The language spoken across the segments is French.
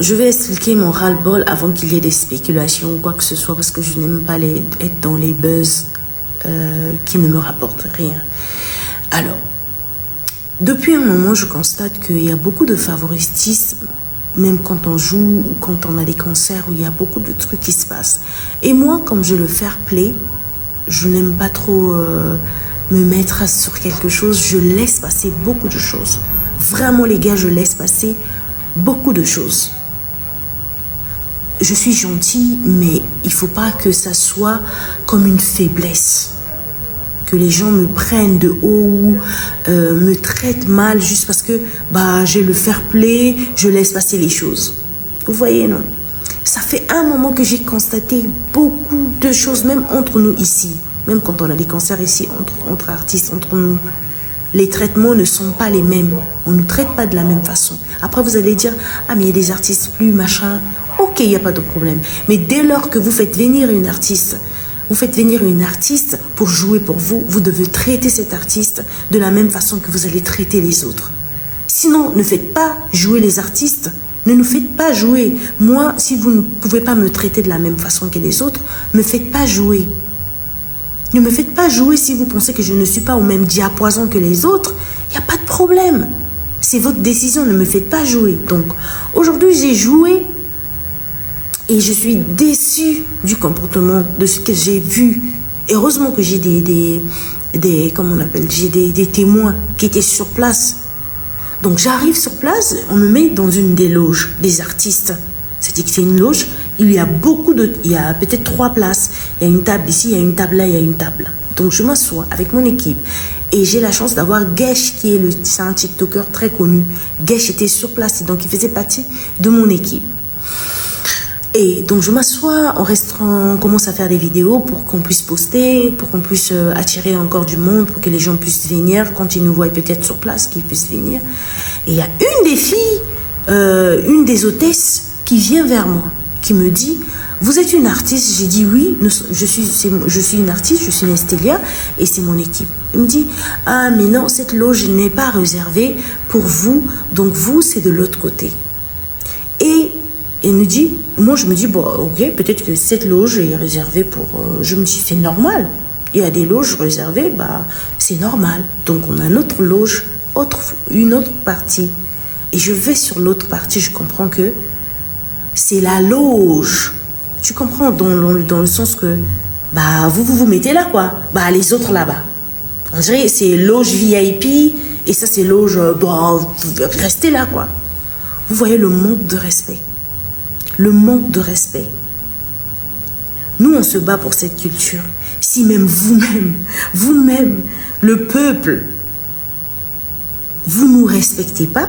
je vais expliquer mon ras-le-bol avant qu'il y ait des spéculations ou quoi que ce soit, parce que je n'aime pas être dans les buzz qui ne me rapportent rien. Alors, depuis un moment, je constate qu'il y a beaucoup de favoritisme, même quand on joue ou quand on a des concerts où il y a beaucoup de trucs qui se passent. Et moi, comme j'ai le fair play, je n'aime pas trop me mettre sur quelque chose. Je laisse passer beaucoup de choses. Vraiment, les gars, je laisse passer beaucoup de choses. Je suis gentille, mais il ne faut pas que ça soit comme une faiblesse. Que les gens me prennent de haut ou me traitent mal juste parce que j'ai le fair play, je laisse passer les choses. Vous voyez, non? Ça fait un moment que j'ai constaté beaucoup de choses, même entre nous ici. Même quand on a des concerts ici, entre artistes, entre nous. Les traitements ne sont pas les mêmes. On ne nous traite pas de la même façon. Après, vous allez dire, ah, mais il y a des artistes plus machin. Ok, il n'y a pas de problème. Mais dès lors que vous faites venir une artiste, pour jouer pour vous, vous devez traiter cet artiste de la même façon que vous allez traiter les autres. Sinon, ne faites pas jouer les artistes. Ne nous faites pas jouer. Moi, si vous ne pouvez pas me traiter de la même façon que les autres, ne me faites pas jouer. Ne me faites pas jouer si vous pensez que je ne suis pas au même diapason que les autres. Il n'y a pas de problème. C'est votre décision, ne me faites pas jouer. Donc, aujourd'hui, j'ai joué et je suis déçue du comportement, de ce que j'ai vu. Heureusement que j'ai des témoins qui étaient sur place. Donc, j'arrive sur place, on me met dans une des loges des artistes. C'est-à-dire que c'est une loge, il y a peut-être 3 places. Il y a une table ici, il y a une table là, il y a une table là. Donc, je m'assois avec mon équipe. Et j'ai la chance d'avoir Gesh, c'est un TikToker très connu. Gesh était sur place, donc il faisait partie de mon équipe. Et donc, je m'assois, on commence à faire des vidéos pour qu'on puisse poster, pour qu'on puisse attirer encore du monde, pour que les gens puissent venir, quand ils nous voient peut-être sur place, qu'ils puissent venir. Et il y a une des filles, une des hôtesses, qui vient vers moi, qui me dit, vous êtes une artiste? J'ai dit oui, je suis une artiste, je suis Nestélia et c'est mon équipe. Il me dit, ah mais non, cette loge n'est pas réservée pour vous, donc vous c'est de l'autre côté. Et il me dit, moi je me dis, bon ok, peut-être que cette loge est réservée pour, je me dis c'est normal, il y a des loges réservées, c'est normal. Donc on a une autre loge, une autre partie. Et je vais sur l'autre partie, je comprends que c'est la loge. Tu comprends dans le sens que vous mettez là quoi. Les autres là-bas. On dirait c'est loge VIP et ça c'est loge restez là quoi. Vous voyez le manque de respect. Le manque de respect. Nous on se bat pour cette culture. Si même vous-même, le peuple, vous nous respectez pas,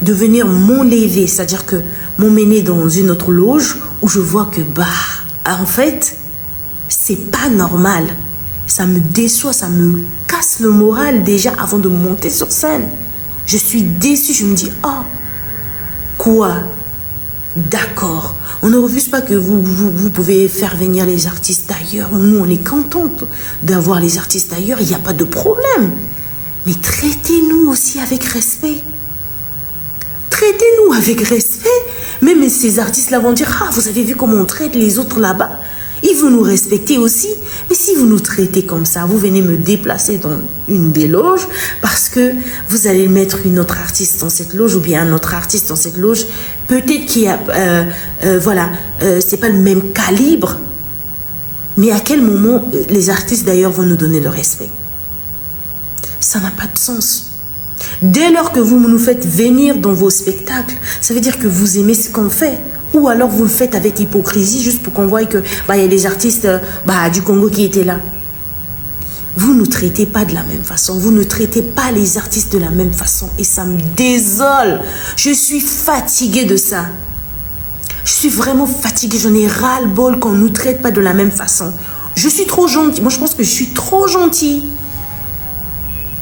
de venir m'enlever, c'est-à-dire que m'emmener dans une autre loge où je vois que en fait c'est pas normal, ça me déçoit, ça me casse le moral déjà avant de monter sur scène. Je suis déçue, je me dis quoi, d'accord, on ne refuse pas que vous pouvez faire venir les artistes d'ailleurs, nous on est contente d'avoir les artistes d'ailleurs, il n'y a pas de problème, mais traitez-nous aussi avec respect. Traitez-nous avec respect. Même ces artistes-là vont dire, vous avez vu comment on traite les autres là-bas. Ils vont nous respecter aussi. Mais si vous nous traitez comme ça, vous venez me déplacer dans une des loges parce que vous allez mettre une autre artiste dans cette loge ou bien un autre artiste dans cette loge. Peut-être qu'il y a, c'est pas le même calibre. Mais à quel moment les artistes d'ailleurs vont nous donner le respect? Ça n'a pas de sens. Dès lors que vous nous faites venir dans vos spectacles, ça veut dire que vous aimez ce qu'on fait. Ou alors vous le faites avec hypocrisie, juste pour qu'on voie que y a des artistes du Congo qui étaient là. Vous ne nous traitez pas de la même façon. Vous ne traitez pas les artistes de la même façon. Et ça me désole. Je suis fatiguée de ça. Je suis vraiment fatiguée. J'en ai ras-le-bol qu'on ne nous traite pas de la même façon. Je suis trop gentille. Moi, je pense que je suis trop gentille.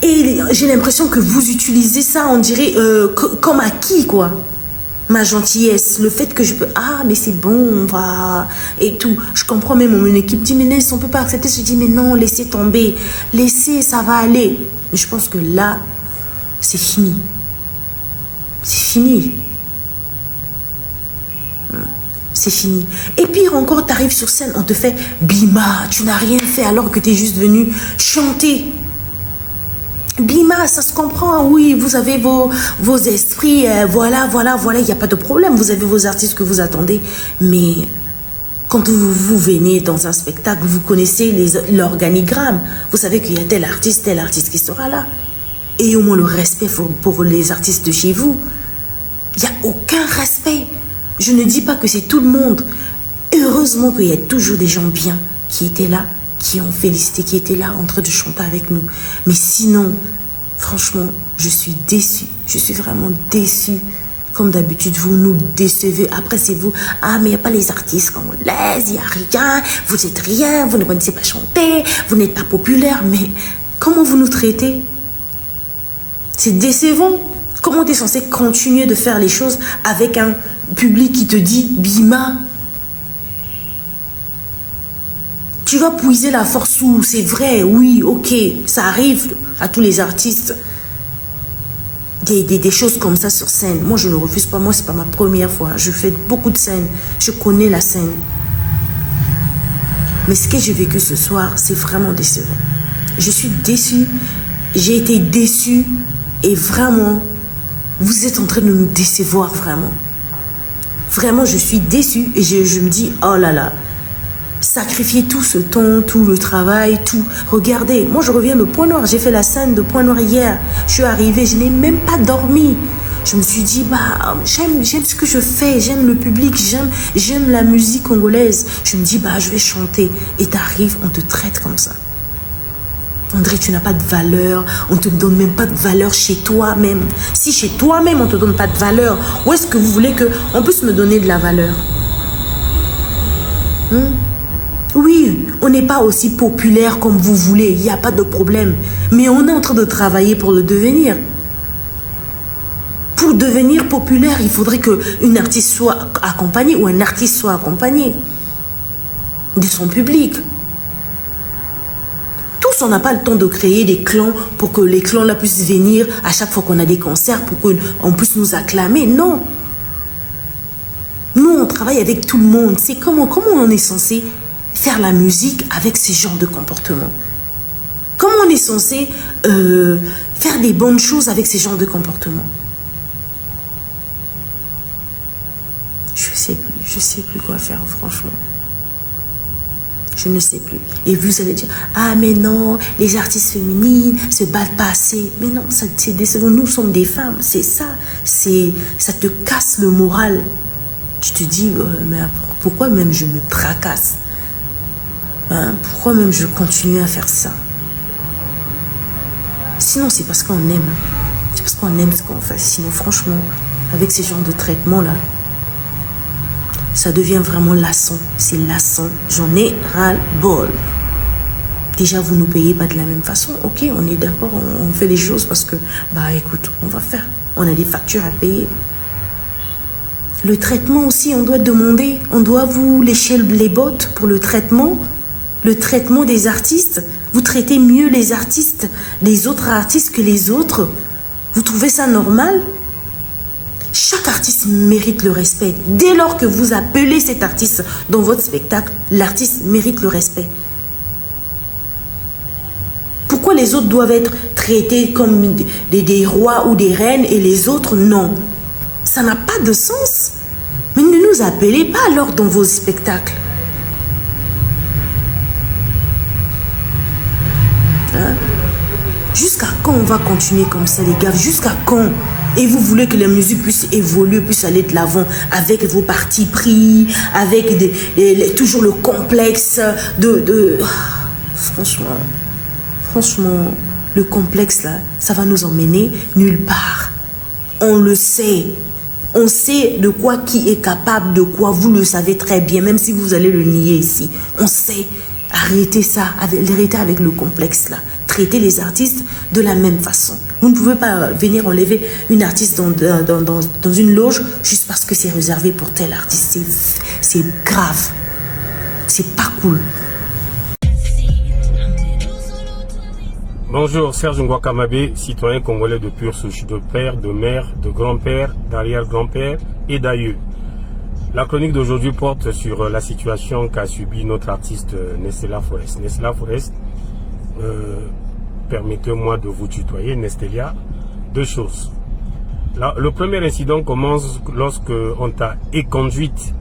Et j'ai l'impression que vous utilisez ça, on dirait, comme acquis, quoi. Ma gentillesse, le fait que je peux... mais c'est bon, on va... Et tout. Je comprends même, mon équipe dit, mais on ne peut pas accepter. Je dis, mais non, laissez tomber. Laissez, ça va aller. Mais je pense que là, c'est fini. C'est fini. C'est fini. Et pire encore, tu arrives sur scène, on te fait Bima, tu n'as rien fait alors que tu es juste venu chanter. Bima, ça se comprend, oui, vous avez vos esprits, voilà, il n'y a pas de problème, vous avez vos artistes que vous attendez. Mais quand vous venez dans un spectacle, vous connaissez l'organigramme, vous savez qu'il y a tel artiste qui sera là. Et au moins le respect pour les artistes de chez vous. Il n'y a aucun respect. Je ne dis pas que c'est tout le monde. Heureusement qu'il y a toujours des gens bien qui étaient là, qui ont félicité, qui étaient là en train de chanter avec nous. Mais sinon, franchement, je suis déçue. Je suis vraiment déçue. Comme d'habitude, vous nous décevez. Après, c'est vous. Ah, mais il n'y a pas les artistes congolais, il n'y a rien. Vous n'êtes rien, vous ne connaissez pas chanter, vous n'êtes pas populaire. Mais comment vous nous traitez? C'est décevant. Comment tu es censé continuer de faire les choses avec un public qui te dit Bima? Tu vas puiser la force où? C'est vrai, oui, ok, ça arrive à tous les artistes. Des choses comme ça sur scène. Moi, je ne refuse pas. Moi, c'est pas ma première fois. Je fais beaucoup de scènes. Je connais la scène. Mais ce que j'ai vécu ce soir, c'est vraiment décevant. Je suis déçue. J'ai été déçue. Et vraiment, vous êtes en train de nous décevoir, vraiment. Vraiment, je suis déçue. Et je me dis, oh là là, sacrifier tout ce temps, tout le travail, tout. Regardez, moi je reviens de Point-Noir. J'ai fait la scène de Point-Noir hier. Je suis arrivée, je n'ai même pas dormi. Je me suis dit, bah, j'aime ce que je fais, j'aime le public, j'aime la musique congolaise. Je me dis, bah, je vais chanter. Et t'arrives, on te traite comme ça. André, tu n'as pas de valeur, on ne te donne même pas de valeur chez toi-même. Si chez toi-même, on ne te donne pas de valeur, où est-ce que vous voulez qu'on puisse me donner de la valeur? Oui, on n'est pas aussi populaire comme vous voulez, il n'y a pas de problème. Mais on est en train de travailler pour le devenir. Pour devenir populaire, il faudrait qu'une artiste soit accompagnée ou un artiste soit accompagné de son public. On n'a pas le temps de créer des clans pour que les clans là puissent venir à chaque fois qu'on a des concerts pour qu'on puisse nous acclamer. Non. Nous, on travaille avec tout le monde. C'est comment on est censé faire la musique avec ces genres de comportements? Comment on est censé faire des bonnes choses avec ces genres de comportements? Je sais plus quoi faire, franchement. Je ne sais plus. Et vous allez dire, ah mais non, les artistes féminines se battent pas assez. Mais non, c'est décevant. Nous sommes des femmes, c'est ça. Ça te casse le moral. Tu te dis, mais pourquoi même je me tracasse? Pourquoi même je continue à faire ça? Sinon, c'est parce qu'on aime. C'est parce qu'on aime ce qu'on fait. Sinon, franchement, avec ces genres de traitements-là, ça devient vraiment lassant. C'est lassant. J'en ai ras-le-bol. Déjà, vous ne nous payez pas de la même façon. Ok, on est d'accord, on fait les choses parce que, bah écoute, on va faire. On a des factures à payer. Le traitement aussi, on doit demander, on doit vous lécher les bottes pour le traitement des artistes. Vous traitez mieux les artistes, les autres artistes que les autres. Vous trouvez ça normal? Chaque artiste mérite le respect. Dès lors que vous appelez cet artiste dans votre spectacle, l'artiste mérite le respect. Pourquoi les autres doivent être traités comme des rois ou des reines et les autres non? Ça n'a pas de sens. Mais ne nous appelez pas alors dans vos spectacles. Hein? Jusqu'à quand on va continuer comme ça, les gars? Jusqu'à quand? Et vous voulez que la musique puisse évoluer, puisse aller de l'avant avec vos partis pris, avec toujours le complexe de... Franchement, le complexe là, ça va nous emmener nulle part. On le sait. On sait de quoi qui est capable, de quoi vous le savez très bien, même si vous allez le nier ici. On sait. Arrêtez ça, arrêtez avec le complexe là. Traitez les artistes de la même façon. Vous ne pouvez pas venir enlever une artiste dans une loge juste parce que c'est réservé pour tel artiste. C'est grave. C'est pas cool. Bonjour, Serge Ngouakamabé, citoyen congolais de pure souche, de père, de mère, de grand-père, d'arrière-grand-père et d'aïeux. La chronique d'aujourd'hui porte sur la situation qu'a subi notre artiste Nestella Forest. Nestella Forest, permettez-moi de vous tutoyer, Nestelia. Deux choses. Là, le premier incident commence lorsque on t'a éconduite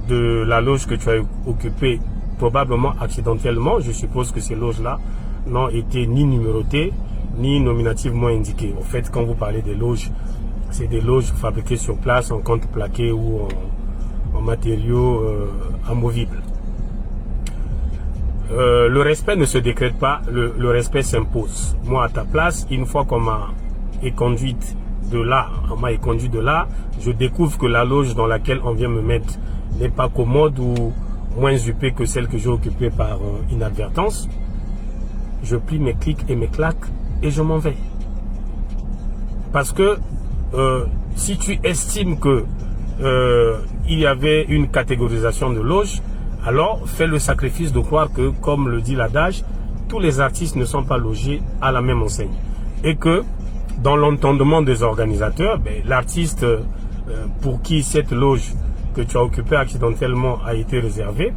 de la loge que tu as occupée, probablement accidentellement. Je suppose que ces loges-là n'ont été ni numérotées, ni nominativement indiquées. En fait, quand vous parlez des loges, c'est des loges fabriquées sur place en contreplaqué ou en matériaux amovibles. Le respect ne se décrète pas, le respect s'impose. Moi, à ta place, une fois qu'on m'a éconduite de là, je découvre que la loge dans laquelle on vient me mettre n'est pas commode ou moins huppée que celle que j'ai occupée par inadvertance. Je plie mes clics et mes claques et je m'en vais. Parce que si tu estimes que il y avait une catégorisation de loges, alors fais le sacrifice de croire que, comme le dit l'adage, tous les artistes ne sont pas logés à la même enseigne. Et que, dans l'entendement des organisateurs, l'artiste pour qui cette loge que tu as occupée accidentellement a été réservée,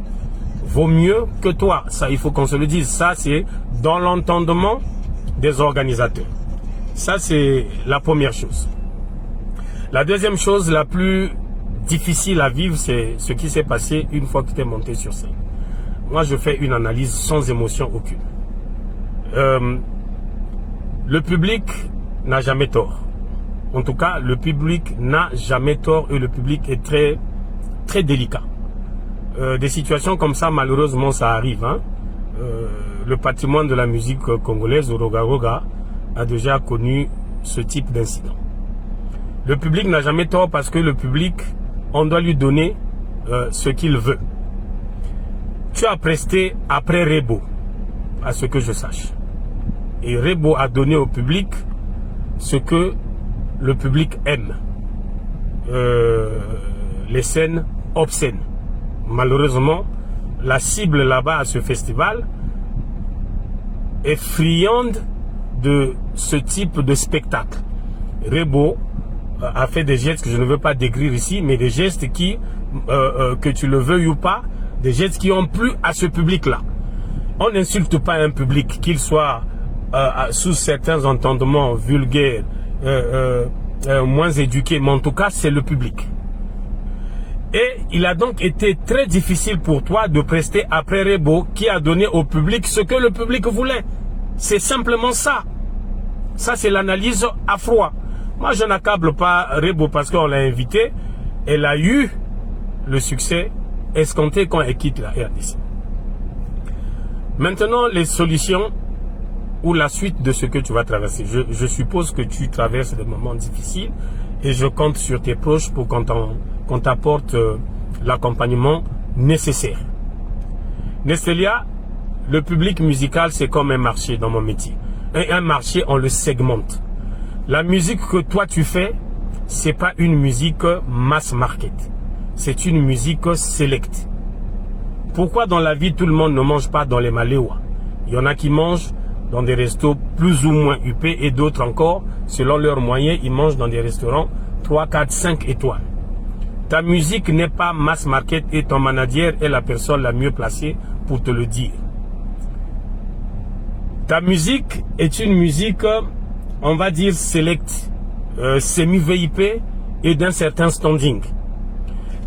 vaut mieux que toi. Ça, il faut qu'on se le dise. Ça, c'est dans l'entendement des organisateurs. Ça, c'est la première chose. La deuxième chose, la plus difficile à vivre, c'est ce qui s'est passé une fois que tu es monté sur scène. Moi, je fais une analyse sans émotion aucune. Le public n'a jamais tort. En tout cas, le public n'a jamais tort et le public est très, très délicat. Des situations comme ça, malheureusement, ça arrive. Hein. Le patrimoine de la musique congolaise, Oroga Roga, a déjà connu ce type d'incident. Le public n'a jamais tort parce que le public, on doit lui donner ce qu'il veut. Tu as presté après Rebo, à ce que je sache. Et Rebo a donné au public ce que le public aime. Les scènes obscènes. Malheureusement, la cible là-bas à ce festival est friande de ce type de spectacle. Rebo a fait des gestes que je ne veux pas décrire ici, mais des gestes qui, que tu le veuilles ou pas, des gestes qui ont plu à ce public-là. On n'insulte pas un public, qu'il soit sous certains entendements vulgaires, moins éduqués, mais en tout cas, c'est le public. Et il a donc été très difficile pour toi de prester après Rebo qui a donné au public ce que le public voulait. C'est simplement ça. Ça, c'est l'analyse à froid. Moi, je n'accable pas Rebo parce qu'on l'a invité. Elle a eu le succès escompté quand elle quitte la RDC. Maintenant, les solutions ou la suite de ce que tu vas traverser. Je suppose que tu traverses des moments difficiles et je compte sur tes proches pour qu'on t'apporte l'accompagnement nécessaire. Nestelia, le public musical, c'est comme un marché dans mon métier. Et un marché, on le segmente. La musique que toi tu fais, c'est pas une musique mass market. C'est une musique select. Pourquoi dans la vie tout le monde ne mange pas dans les maléois? Il y en a qui mangent dans des restos plus ou moins huppés et d'autres encore, selon leurs moyens, ils mangent dans des restaurants 3, 4, 5 étoiles. Ta musique n'est pas mass market et ton manager est la personne la mieux placée pour te le dire. Ta musique est une musique, on va dire, select, semi-VIP et d'un certain standing.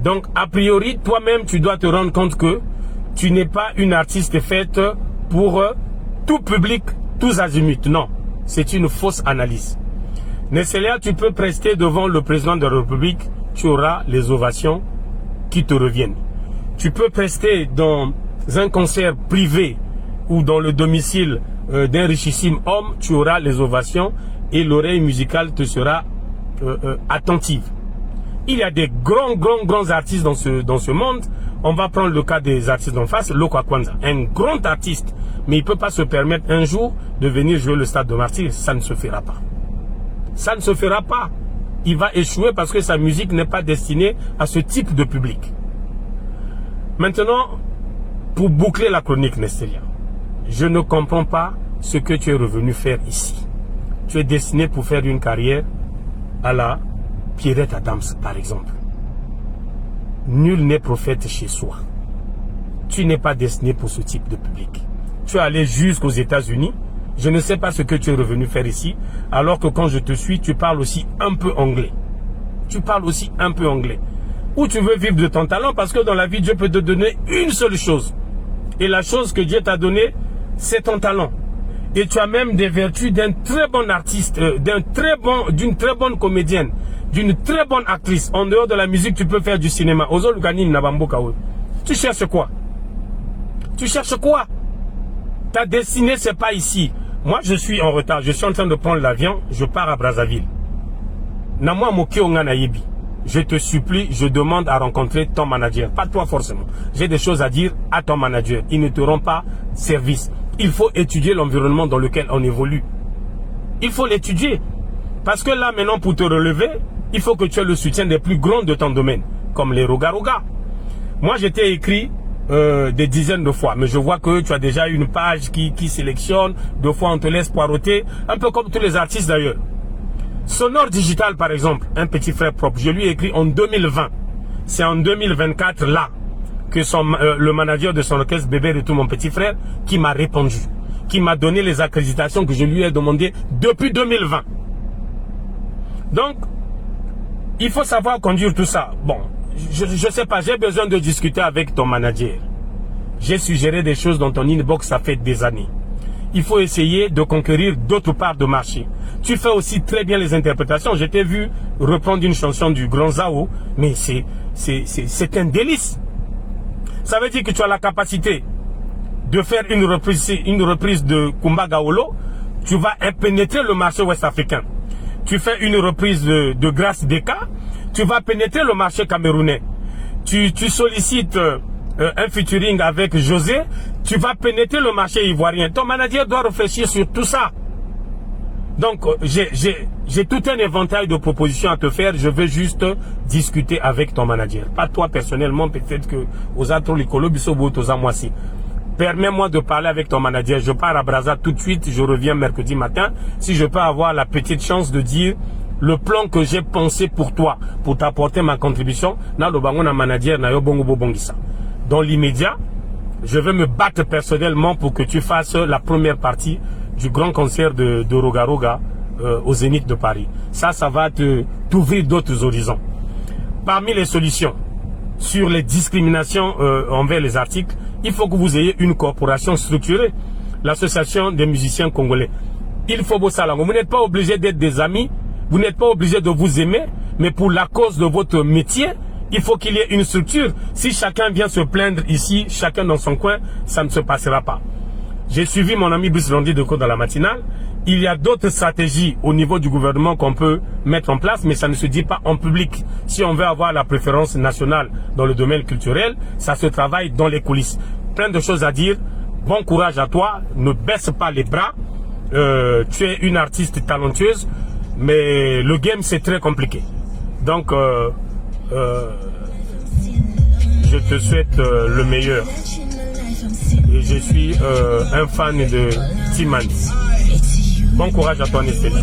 Donc, a priori, toi-même, tu dois te rendre compte que tu n'es pas une artiste faite pour tout public, tous azimuts. Non, c'est une fausse analyse. Nestelia, tu peux prester devant le président de la République, tu auras les ovations qui te reviennent. Tu peux prester dans un concert privé ou dans le domicile d'un richissime homme, tu auras les ovations et l'oreille musicale te sera attentive. Il y a des grands artistes dans ce monde. On va prendre le cas des artistes d'en face, Loko Kwanza, un grand artiste, mais il ne peut pas se permettre un jour de venir jouer le Stade de Martyrs. Ça ne se fera pas. Ça ne se fera pas. Il va échouer parce que sa musique n'est pas destinée à ce type de public. Maintenant, pour boucler la chronique, Nestelia, je ne comprends pas ce que tu es revenu faire ici. Tu es destiné pour faire une carrière à la Pierrette Adams, par exemple. nul n'est prophète chez soi. Tu n'es pas destiné pour ce type de public. Tu es allé jusqu'aux États-Unis. Je ne sais pas ce que tu es revenu faire ici, alors que quand je te suis, tu parles aussi un peu anglais. Tu parles aussi un peu anglais. Ou tu veux vivre de ton talent, parce que dans la vie, Dieu peut te donner une seule chose. Et la chose que Dieu t'a donnée, c'est ton talent. Et tu as même des vertus d'un très bon artiste, d'une très bonne comédienne, d'une très bonne actrice. En dehors de la musique, tu peux faire du cinéma. Tu cherches quoi? Tu cherches quoi? Ta destinée, c'est pas ici. Moi, je suis en retard. Je suis en train de prendre l'avion. Je pars à Brazzaville. Namwa Moki Onganayebi. Je te supplie, je demande à rencontrer ton manager. Pas toi forcément. J'ai des choses à dire à ton manager. Ils ne te rendent pas service. Il faut étudier l'environnement dans lequel on évolue. Il faut l'étudier. Parce que là, maintenant, pour te relever, il faut que tu aies le soutien des plus grands de ton domaine. Comme les Rogaroga. Moi, je t'ai écrit des dizaines de fois. Mais je vois que tu as déjà une page qui sélectionne. Deux fois, on te laisse poireauter. Un peu comme tous les artistes d'ailleurs. Sonore Digital, par exemple, un petit frère propre, je lui ai écrit en 2020. C'est en 2024, là, que le manager de son orchestre, Bébé de tout mon petit frère, qui m'a répondu, qui m'a donné les accréditations que je lui ai demandées depuis 2020. Donc, il faut savoir conduire tout ça. Bon, je sais pas, j'ai besoin de discuter avec ton manager. J'ai suggéré des choses dans ton inbox, ça fait des années. Il faut essayer de conquérir d'autres parts de marché. Tu fais aussi très bien les interprétations. Je t'ai vu reprendre une chanson du Grand Zao, mais c'est un délice. Ça veut dire que tu as la capacité de faire une reprise de Kumba Gaolo. Tu vas pénétrer le marché ouest-africain. Tu fais une reprise de Grâce Deka. Tu vas pénétrer le marché camerounais. Tu sollicites un featuring avec José, tu vas pénétrer le marché ivoirien. Ton manager doit réfléchir sur tout ça. Donc, j'ai tout un éventail de propositions à te faire. Je veux juste discuter avec ton manager. Pas toi personnellement, peut-être que aux autres l'écolo, moi-ci. Permets-moi de parler avec ton manager. Je pars à Brazza tout de suite. Je reviens mercredi matin. Si je peux avoir la petite chance de dire le plan que j'ai pensé pour toi, pour t'apporter ma contribution, na lo bango na manager na yo bongo bongisa. Dans l'immédiat, je vais me battre personnellement pour que tu fasses la première partie du grand concert de Rogaroga au Zénith de Paris. Ça va t'ouvrir d'autres horizons. Parmi les solutions sur les discriminations envers les articles, il faut que vous ayez une corporation structurée, l'association des musiciens congolais. Il faut bosser. Vous n'êtes pas obligé d'être des amis, vous n'êtes pas obligé de vous aimer, mais pour la cause de votre métier, il faut qu'il y ait une structure. Si chacun vient se plaindre ici, chacun dans son coin, ça ne se passera pas. J'ai suivi mon ami Brice Landy de Côte dans la matinale. Il y a d'autres stratégies au niveau du gouvernement qu'on peut mettre en place, mais ça ne se dit pas en public. Si on veut avoir la préférence nationale dans le domaine culturel, ça se travaille dans les coulisses. Plein de choses à dire. Bon courage à toi. Ne baisse pas les bras. Tu es une artiste talentueuse, mais le game c'est très compliqué. Donc, je te souhaite le meilleur. Et je suis un fan de Timani. Bon courage à toi, Nestella.